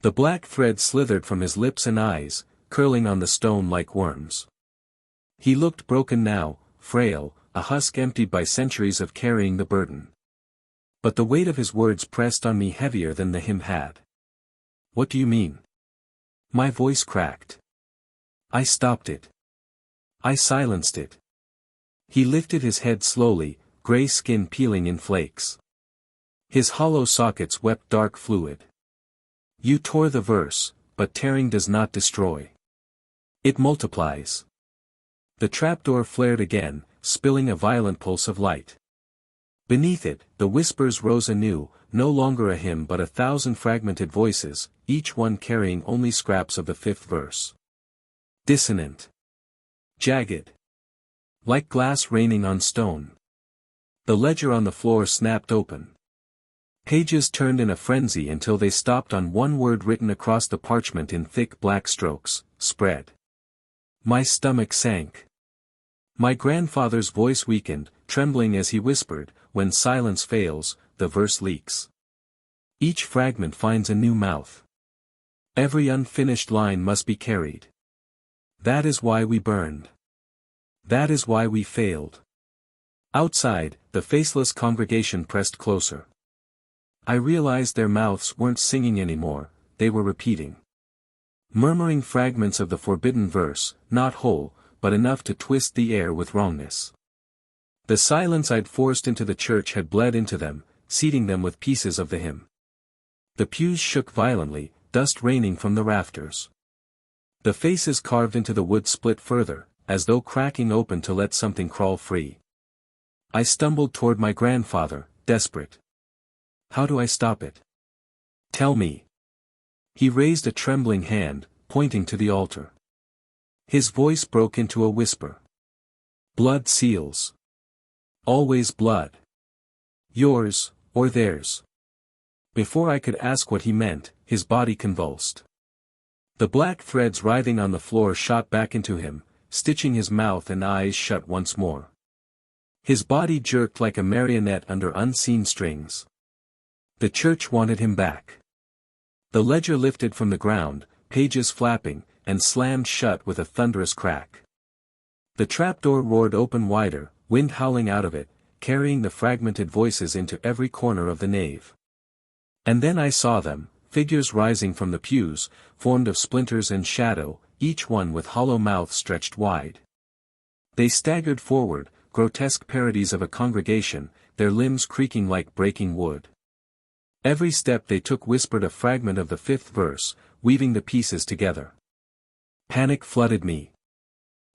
S1: The black thread slithered from his lips and eyes, curling on the stone like worms. He looked broken now, frail, a husk emptied by centuries of carrying the burden. But the weight of his words pressed on me heavier than the hymn had. "What do you mean?" My voice cracked. I stopped it. I silenced it. He lifted his head slowly, gray skin peeling in flakes. His hollow sockets wept dark fluid. "You tore the verse, but tearing does not destroy. It multiplies." The trapdoor flared again, spilling a violent pulse of light. Beneath it, the whispers rose anew, no longer a hymn but 1,000 fragmented voices, each one carrying only scraps of the 5th verse. Dissonant. Jagged. Like glass raining on stone. The ledger on the floor snapped open. Pages turned in a frenzy until they stopped on one word written across the parchment in thick black strokes: spread. My stomach sank. My grandfather's voice weakened, trembling as he whispered, "When silence fails, the verse leaks. Each fragment finds a new mouth. Every unfinished line must be carried. That is why we burned. That is why we failed." Outside, the faceless congregation pressed closer. I realized their mouths weren't singing anymore, they were repeating. Murmuring fragments of the forbidden verse, not whole, but enough to twist the air with wrongness. The silence I'd forced into the church had bled into them, seeding them with pieces of the hymn. The pews shook violently, dust raining from the rafters. The faces carved into the wood split further, as though cracking open to let something crawl free. I stumbled toward my grandfather, desperate. How do I stop it? Tell me. He raised a trembling hand, pointing to the altar. His voice broke into a whisper. Blood seals. Always blood. Yours, or theirs. Before I could ask what he meant, his body convulsed. The black threads writhing on the floor shot back into him, stitching his mouth and eyes shut once more. His body jerked like a marionette under unseen strings. The church wanted him back. The ledger lifted from the ground, pages flapping, and slammed shut with a thunderous crack. The trapdoor roared open wider, wind howling out of it, carrying the fragmented voices into every corner of the nave. And then I saw them, figures rising from the pews, formed of splinters and shadow, each one with hollow mouth stretched wide. They staggered forward, grotesque parodies of a congregation, their limbs creaking like breaking wood. Every step they took whispered a fragment of the fifth verse, weaving the pieces together. Panic flooded me.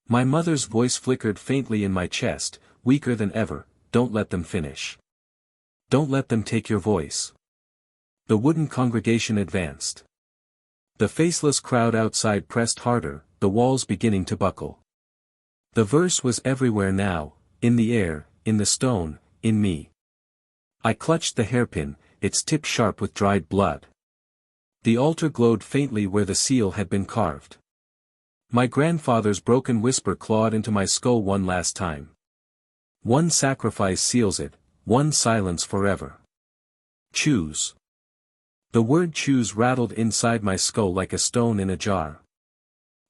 S1: My mother's voice flickered faintly in my chest, weaker than ever. Don't let them finish. Don't let them take your voice. The wooden congregation advanced. The faceless crowd outside pressed harder, the walls beginning to buckle. The verse was everywhere now, in the air, in the stone, in me. I clutched the hairpin, its tip sharp with dried blood. The altar glowed faintly where the seal had been carved. My grandfather's broken whisper clawed into my skull one last time. One sacrifice seals it, one silence forever. Choose. The word choose rattled inside my skull like a stone in a jar.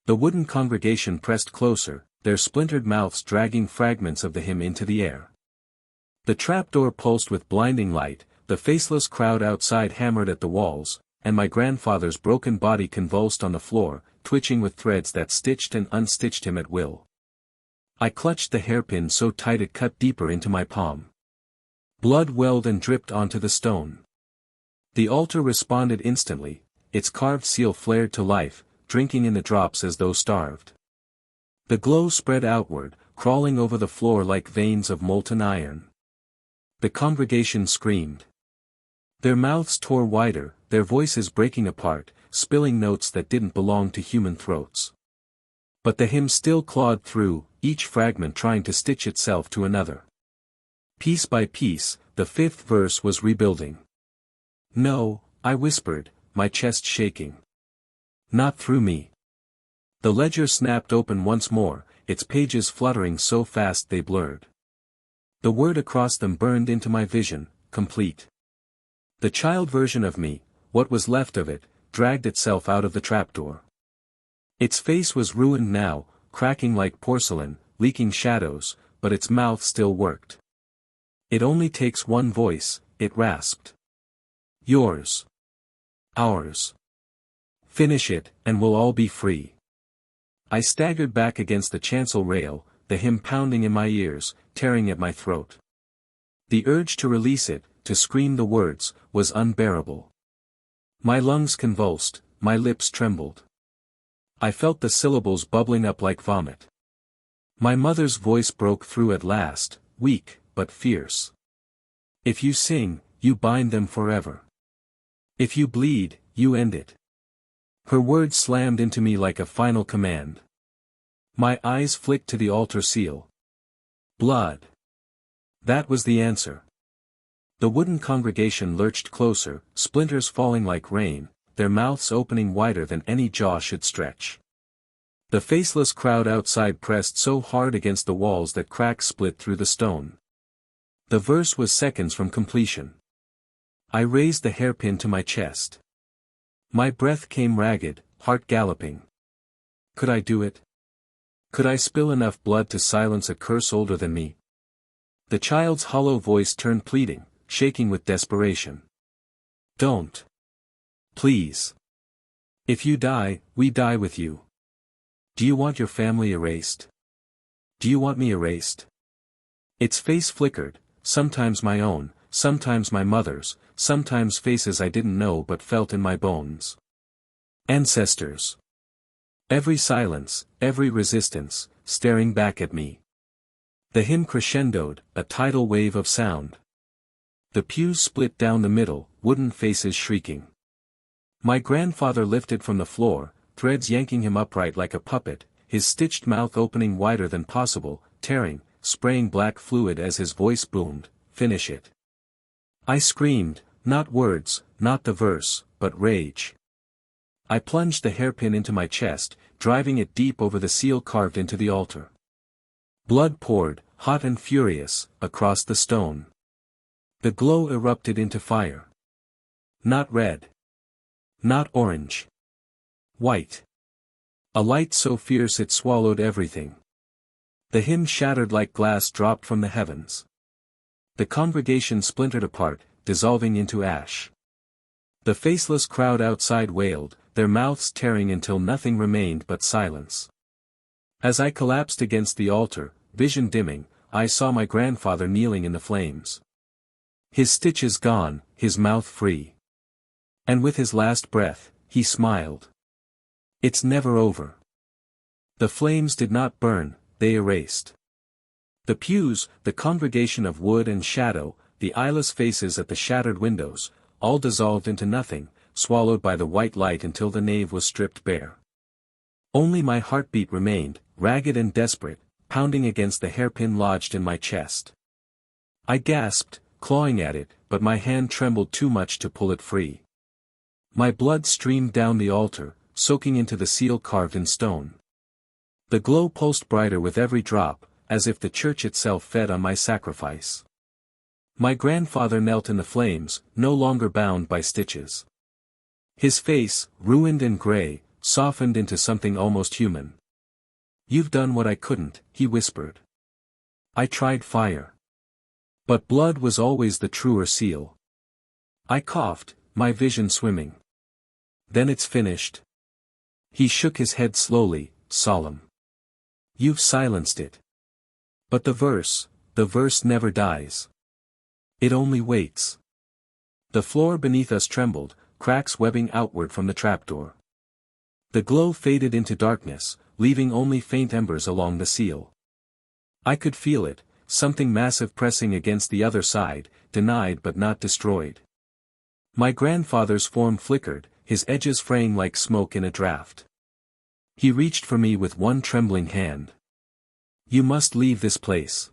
S1: The wooden congregation pressed closer, their splintered mouths dragging fragments of the hymn into the air. The trapdoor pulsed with blinding light, the faceless crowd outside hammered at the walls, and my grandfather's broken body convulsed on the floor, twitching with threads that stitched and unstitched him at will. I clutched the hairpin so tight it cut deeper into my palm. Blood welled and dripped onto the stone. The altar responded instantly, its carved seal flared to life, drinking in the drops as though starved. The glow spread outward, crawling over the floor like veins of molten iron. The congregation screamed. Their mouths tore wider, their voices breaking apart, spilling notes that didn't belong to human throats. But the hymn still clawed through, each fragment trying to stitch itself to another. Piece by piece, the fifth verse was rebuilding. No, I whispered, my chest shaking. Not through me. The ledger snapped open once more, its pages fluttering so fast they blurred. The word across them burned into my vision, complete. The child version of me, what was left of it, dragged itself out of the trapdoor. Its face was ruined now, cracking like porcelain, leaking shadows, but its mouth still worked. It only takes one voice, it rasped. Yours. Ours. Finish it, and we'll all be free. I staggered back against the chancel rail, the hymn pounding in my ears, tearing at my throat. The urge to release it, to scream the words, was unbearable. My lungs convulsed, my lips trembled. I felt the syllables bubbling up like vomit. My mother's voice broke through at last, weak, but fierce. If you sing, you bind them forever. If you bleed, you end it. Her words slammed into me like a final command. My eyes flicked to the altar seal. Blood. That was the answer. The wooden congregation lurched closer, splinters falling like rain, their mouths opening wider than any jaw should stretch. The faceless crowd outside pressed so hard against the walls that cracks split through the stone. The verse was seconds from completion. I raised the hairpin to my chest. My breath came ragged, heart galloping. Could I do it? Could I spill enough blood to silence a curse older than me? The child's hollow voice turned pleading, shaking with desperation. Don't. Please. If you die, we die with you. Do you want your family erased? Do you want me erased? Its face flickered, sometimes my own, sometimes my mother's, sometimes faces I didn't know but felt in my bones. Ancestors. Every silence, every resistance, staring back at me. The hymn crescendoed, a tidal wave of sound. The pews split down the middle, wooden faces shrieking. My grandfather lifted from the floor, threads yanking him upright like a puppet, his stitched mouth opening wider than possible, tearing, spraying black fluid as his voice boomed, "Finish it." I screamed, not words, not the verse, but rage. I plunged the hairpin into my chest, driving it deep over the seal carved into the altar. Blood poured, hot and furious, across the stone. The glow erupted into fire. Not red. Not orange. White. A light so fierce it swallowed everything. The hymn shattered like glass dropped from the heavens. The congregation splintered apart, dissolving into ash. The faceless crowd outside wailed, their mouths tearing until nothing remained but silence. As I collapsed against the altar, vision dimming, I saw my grandfather kneeling in the flames. His stitches gone, his mouth free. And with his last breath, he smiled. It's never over. The flames did not burn, they erased. The pews, the congregation of wood and shadow, the eyeless faces at the shattered windows, all dissolved into nothing, swallowed by the white light until the nave was stripped bare. Only my heartbeat remained, ragged and desperate, pounding against the hairpin lodged in my chest. I gasped, clawing at it, but my hand trembled too much to pull it free. My blood streamed down the altar, soaking into the seal carved in stone. The glow pulsed brighter with every drop, as if the church itself fed on my sacrifice. My grandfather knelt in the flames, no longer bound by stitches. His face, ruined and gray, softened into something almost human. "You've done what I couldn't," he whispered. "I tried fire. But blood was always the truer seal." I coughed, my vision swimming. "Then it's finished." He shook his head slowly, solemn. "You've silenced it. But the verse never dies. It only waits." The floor beneath us trembled, cracks webbing outward from the trapdoor. The glow faded into darkness, leaving only faint embers along the seal. I could feel it, something massive pressing against the other side, denied but not destroyed. My grandfather's form flickered, his edges fraying like smoke in a draught. He reached for me with one trembling hand. "You must leave this place.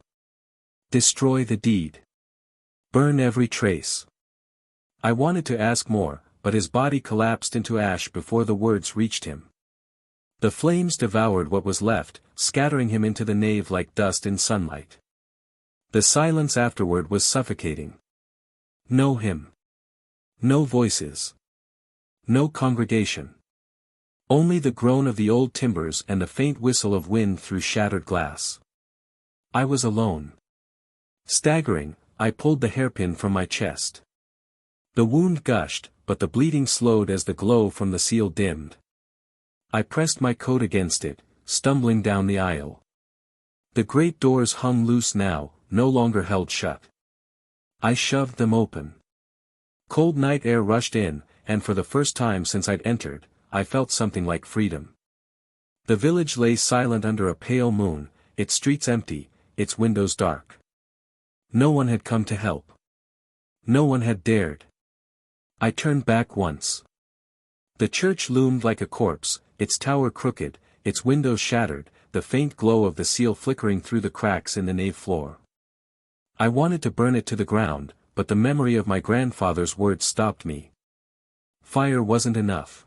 S1: Destroy the deed. Burn every trace." I wanted to ask more, but his body collapsed into ash before the words reached him. The flames devoured what was left, scattering him into the nave like dust in sunlight. The silence afterward was suffocating. No hymn. No voices. No congregation. Only the groan of the old timbers and the faint whistle of wind through shattered glass. I was alone. Staggering, I pulled the hairpin from my chest. The wound gushed, but the bleeding slowed as the glow from the seal dimmed. I pressed my coat against it, stumbling down the aisle. The great doors hung loose now, no longer held shut. I shoved them open. Cold night air rushed in, and for the first time since I'd entered, I felt something like freedom. The village lay silent under a pale moon, its streets empty, its windows dark. No one had come to help. No one had dared. I turned back once. The church loomed like a corpse, its tower crooked, its windows shattered, the faint glow of the seal flickering through the cracks in the nave floor. I wanted to burn it to the ground, but the memory of my grandfather's words stopped me. Fire wasn't enough.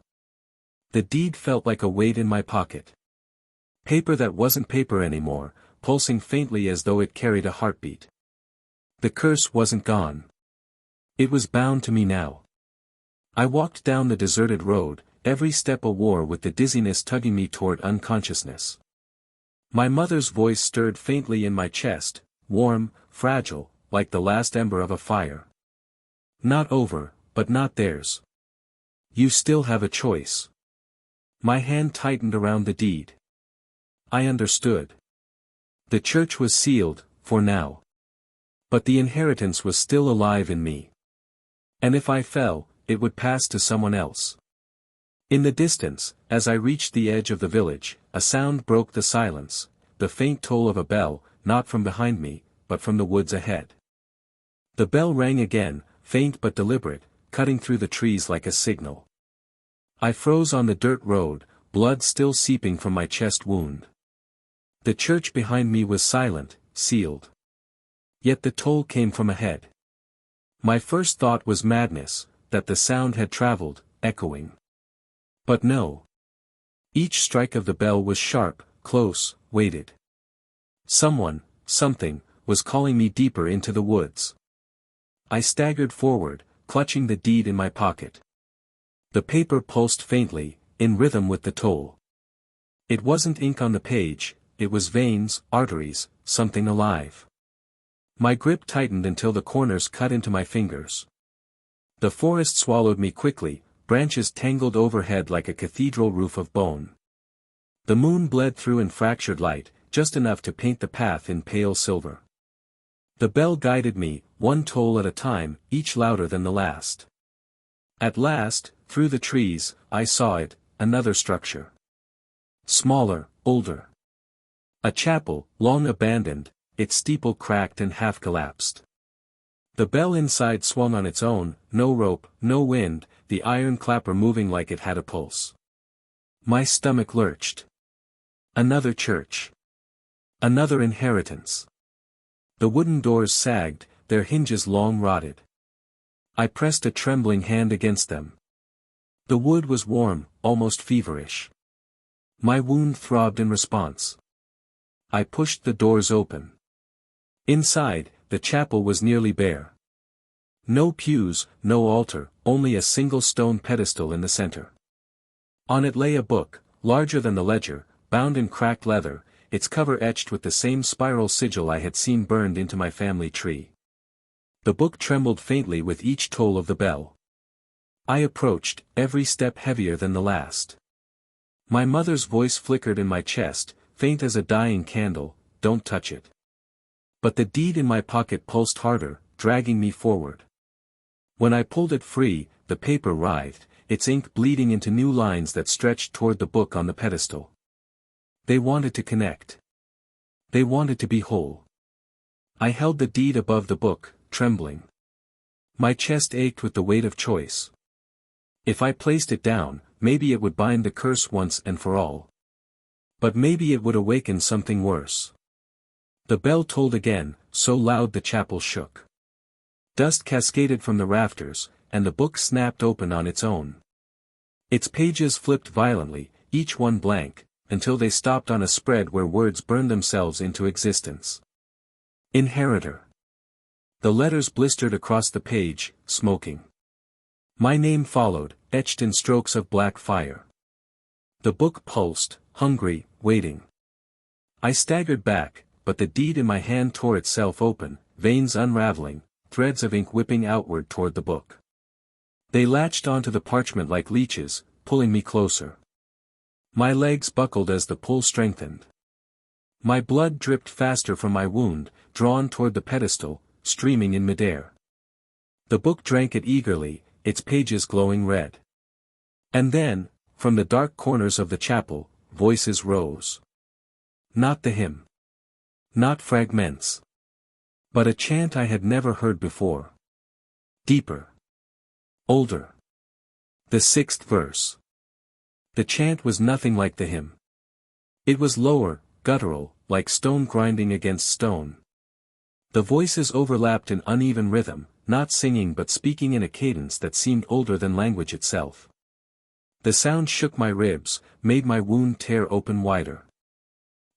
S1: The deed felt like a weight in my pocket. Paper that wasn't paper anymore, pulsing faintly as though it carried a heartbeat. The curse wasn't gone. It was bound to me now. I walked down the deserted road, every step a war with the dizziness tugging me toward unconsciousness. My mother's voice stirred faintly in my chest, warm, fragile, like the last ember of a fire. "Not over, but not theirs. You still have a choice. My hand tightened around the deed. I understood. The church was sealed, for now. But the inheritance was still alive in me. And if I fell, it would pass to someone else. In the distance, as I reached the edge of the village, a sound broke the silence, the faint toll of a bell, not from behind me, but from the woods ahead. The bell rang again, faint but deliberate, cutting through the trees like a signal. I froze on the dirt road, blood still seeping from my chest wound. The church behind me was silent, sealed. Yet the toll came from ahead. My first thought was madness, that the sound had traveled, echoing. But no. Each strike of the bell was sharp, close, weighted. Someone, something, was calling me deeper into the woods. I staggered forward, clutching the deed in my pocket. The paper pulsed faintly, in rhythm with the toll. It wasn't ink on the page, it was veins, arteries, something alive. My grip tightened until the corners cut into my fingers. The forest swallowed me quickly, branches tangled overhead like a cathedral roof of bone. The moon bled through in fractured light, just enough to paint the path in pale silver. The bell guided me, one toll at a time, each louder than the last. At last, through the trees, I saw it, another structure. Smaller, older. A chapel, long abandoned, its steeple cracked and half collapsed. The bell inside swung on its own, no rope, no wind, the iron clapper moving like it had a pulse. My stomach lurched. Another church. Another inheritance. The wooden doors sagged, their hinges long rotted. I pressed a trembling hand against them. The wood was warm, almost feverish. My wound throbbed in response. I pushed the doors open. Inside, the chapel was nearly bare. No pews, no altar, only a single stone pedestal in the center. On it lay a book, larger than the ledger, bound in cracked leather, its cover etched with the same spiral sigil I had seen burned into my family tree. The book trembled faintly with each toll of the bell. I approached, every step heavier than the last. My mother's voice flickered in my chest, faint as a dying candle, "Don't touch it." But the deed in my pocket pulsed harder, dragging me forward. When I pulled it free, the paper writhed, its ink bleeding into new lines that stretched toward the book on the pedestal. They wanted to connect. They wanted to be whole. I held the deed above the book, trembling. My chest ached with the weight of choice. If I placed it down, maybe it would bind the curse once and for all. But maybe it would awaken something worse. The bell tolled again, so loud the chapel shook. Dust cascaded from the rafters, and the book snapped open on its own. Its pages flipped violently, each one blank, until they stopped on a spread where words burned themselves into existence. Inheritor. The letters blistered across the page, smoking. My name followed, etched in strokes of black fire. The book pulsed, hungry, waiting. I staggered back, but the deed in my hand tore itself open, veins unraveling, threads of ink whipping outward toward the book. They latched onto the parchment like leeches, pulling me closer. My legs buckled as the pull strengthened. My blood dripped faster from my wound, drawn toward the pedestal, streaming in midair. The book drank it eagerly, its pages glowing red. And then, from the dark corners of the chapel, voices rose. Not the hymn. Not fragments. But a chant I had never heard before. Deeper. Older. The sixth verse. The chant was nothing like the hymn. It was lower, guttural, like stone grinding against stone. The voices overlapped in uneven rhythm, not singing but speaking in a cadence that seemed older than language itself. The sound shook my ribs, made my wound tear open wider.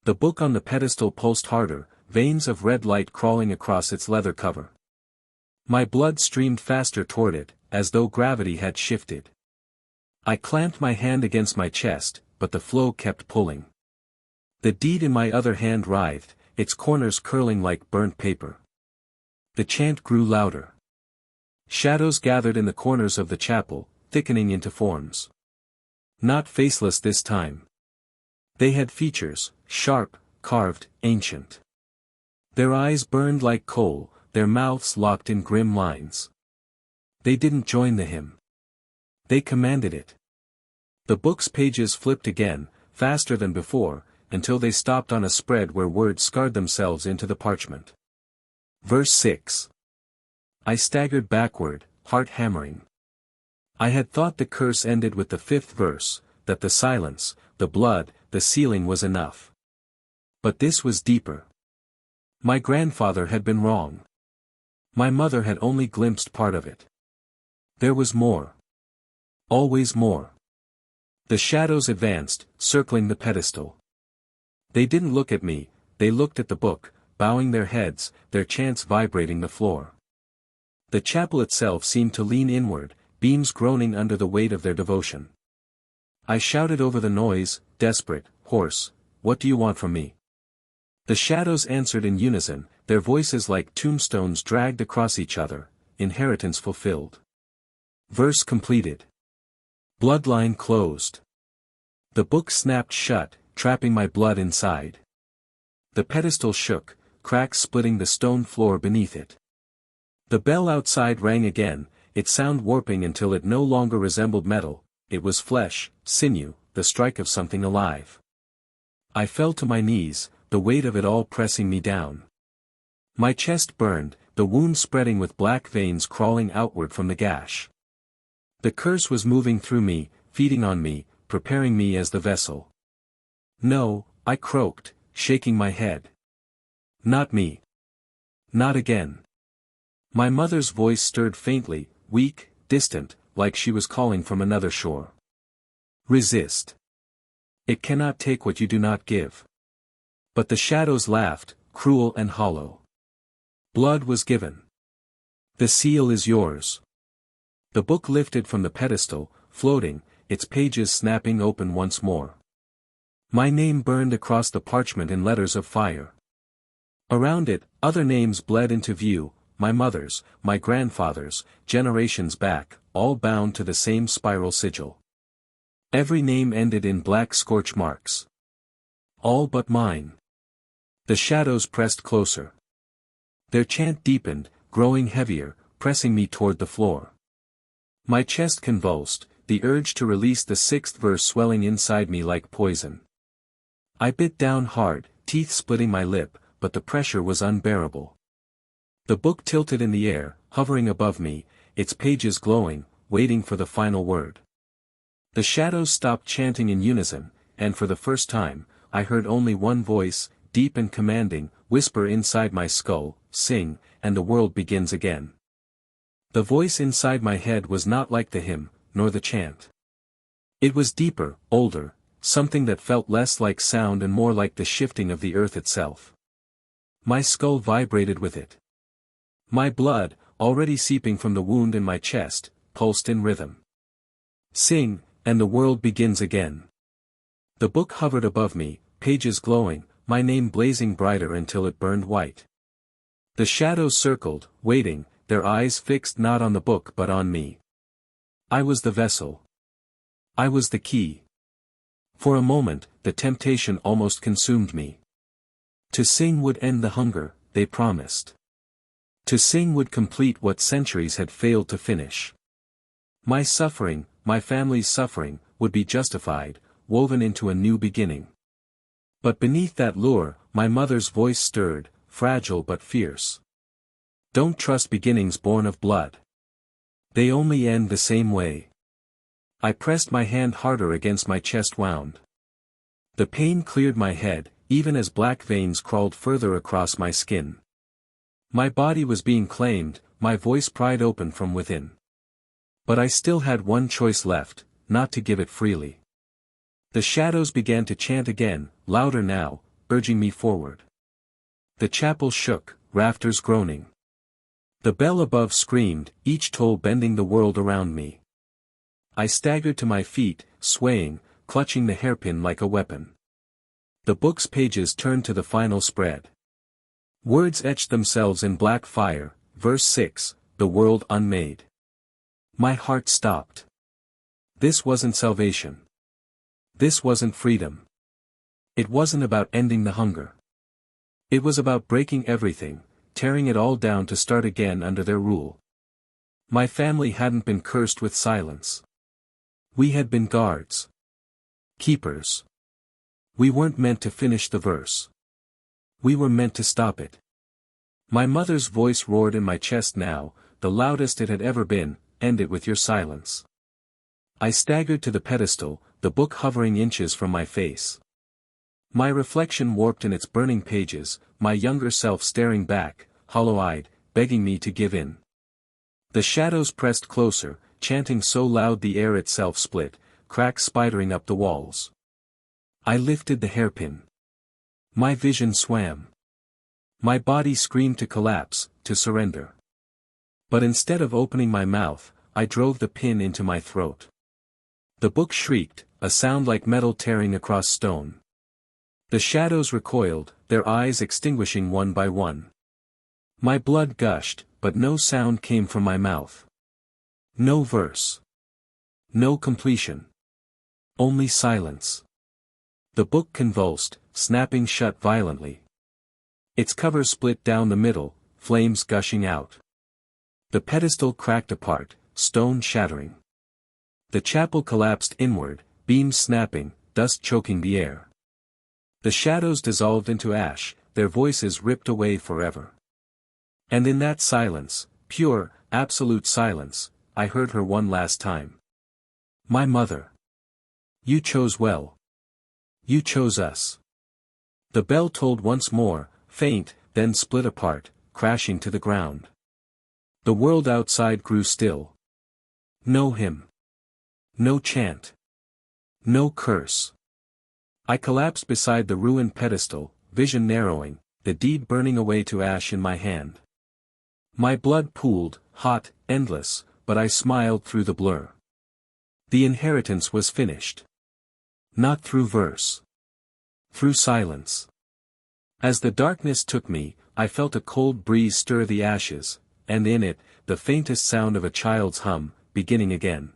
S1: The book on the pedestal pulsed harder, veins of red light crawling across its leather cover. My blood streamed faster toward it, as though gravity had shifted. I clamped my hand against my chest, but the flow kept pulling. The deed in my other hand writhed, its corners curling like burnt paper. The chant grew louder. Shadows gathered in the corners of the chapel, thickening into forms. Not faceless this time. They had features, sharp, carved, ancient. Their eyes burned like coal, their mouths locked in grim lines. They didn't join the hymn. They commanded it. The book's pages flipped again, faster than before, until they stopped on a spread where words scarred themselves into the parchment. Verse 6. I staggered backward, heart hammering. I had thought the curse ended with the 5th verse, that the silence, the blood, the sealing was enough. But this was deeper. My grandfather had been wrong. My mother had only glimpsed part of it. There was more. Always more. The shadows advanced, circling the pedestal. They didn't look at me, they looked at the book, bowing their heads, their chants vibrating the floor. The chapel itself seemed to lean inward, beams groaning under the weight of their devotion. I shouted over the noise, desperate, hoarse, "What do you want from me?" The shadows answered in unison, their voices like tombstones dragged across each other, inheritance fulfilled. Verse completed. Bloodline closed. The book snapped shut, trapping my blood inside. The pedestal shook, cracks splitting the stone floor beneath it. The bell outside rang again, its sound warping until it no longer resembled metal, it was flesh, sinew, the strike of something alive. I fell to my knees, the weight of it all pressing me down. My chest burned, the wound spreading with black veins crawling outward from the gash. The curse was moving through me, feeding on me, preparing me as the vessel. No, I croaked, shaking my head. Not me. Not again. My mother's voice stirred faintly, weak, distant, like she was calling from another shore. Resist. It cannot take what you do not give. But the shadows laughed, cruel and hollow. Blood was given. The seal is yours. The book lifted from the pedestal, floating, its pages snapping open once more. My name burned across the parchment in letters of fire. Around it, other names bled into view, my mother's, my grandfather's, generations back, all bound to the same spiral sigil. Every name ended in black scorch marks. All but mine. The shadows pressed closer. Their chant deepened, growing heavier, pressing me toward the floor. My chest convulsed, the urge to release the 6th verse swelling inside me like poison. I bit down hard, teeth splitting my lip, but the pressure was unbearable. The book tilted in the air, hovering above me, its pages glowing, waiting for the final word. The shadows stopped chanting in unison, and for the first time, I heard only one voice, deep and commanding, whisper inside my skull, "Sing, and the world begins again." The voice inside my head was not like the hymn, nor the chant. It was deeper, older, something that felt less like sound and more like the shifting of the earth itself. My skull vibrated with it. My blood, already seeping from the wound in my chest, pulsed in rhythm. Sing, and the world begins again. The book hovered above me, pages glowing, my name blazing brighter until it burned white. The shadows circled, waiting, their eyes fixed not on the book but on me. I was the vessel. I was the key. For a moment, the temptation almost consumed me. To sing would end the hunger, they promised. To sing would complete what centuries had failed to finish. My suffering, my family's suffering, would be justified, woven into a new beginning. But beneath that lure, my mother's voice stirred, fragile but fierce. Don't trust beginnings born of blood. They only end the same way. I pressed my hand harder against my chest wound. The pain cleared my head, even as black veins crawled further across my skin. My body was being claimed, my voice pried open from within. But I still had one choice left, not to give it freely. The shadows began to chant again, louder now, urging me forward. The chapel shook, rafters groaning. The bell above screamed, each toll bending the world around me. I staggered to my feet, swaying, clutching the hairpin like a weapon. The book's pages turned to the final spread. Words etched themselves in black fire, verse 6, the world unmade. My heart stopped. This wasn't salvation. This wasn't freedom. It wasn't about ending the hunger. It was about breaking everything, tearing it all down to start again under their rule. My family hadn't been cursed with silence. We had been guards. Keepers. We weren't meant to finish the verse. We were meant to stop it. My mother's voice roared in my chest now, the loudest it had ever been, "End it with your silence." I staggered to the pedestal, the book hovering inches from my face. My reflection warped in its burning pages, my younger self staring back, hollow-eyed, begging me to give in. The shadows pressed closer, chanting so loud the air itself split, cracks spidering up the walls. I lifted the hairpin. My vision swam. My body screamed to collapse, to surrender. But instead of opening my mouth, I drove the pin into my throat. The book shrieked, a sound like metal tearing across stone. The shadows recoiled, their eyes extinguishing one by one. My blood gushed, but no sound came from my mouth. No verse. No completion. Only silence. The book convulsed, snapping shut violently. Its cover split down the middle, flames gushing out. The pedestal cracked apart, stone shattering. The chapel collapsed inward, beams snapping, dust choking the air. The shadows dissolved into ash, their voices ripped away forever. And in that silence, pure, absolute silence, I heard her one last time. My mother. You chose well. You chose us. The bell tolled once more, faint, then split apart, crashing to the ground. The world outside grew still. No hymn. No chant. No curse. I collapsed beside the ruined pedestal, vision narrowing, the deed burning away to ash in my hand. My blood pooled, hot, endless, but I smiled through the blur. The inheritance was finished. Not through verse. Through silence. As the darkness took me, I felt a cold breeze stir the ashes, and in it, the faintest sound of a child's hum, beginning again.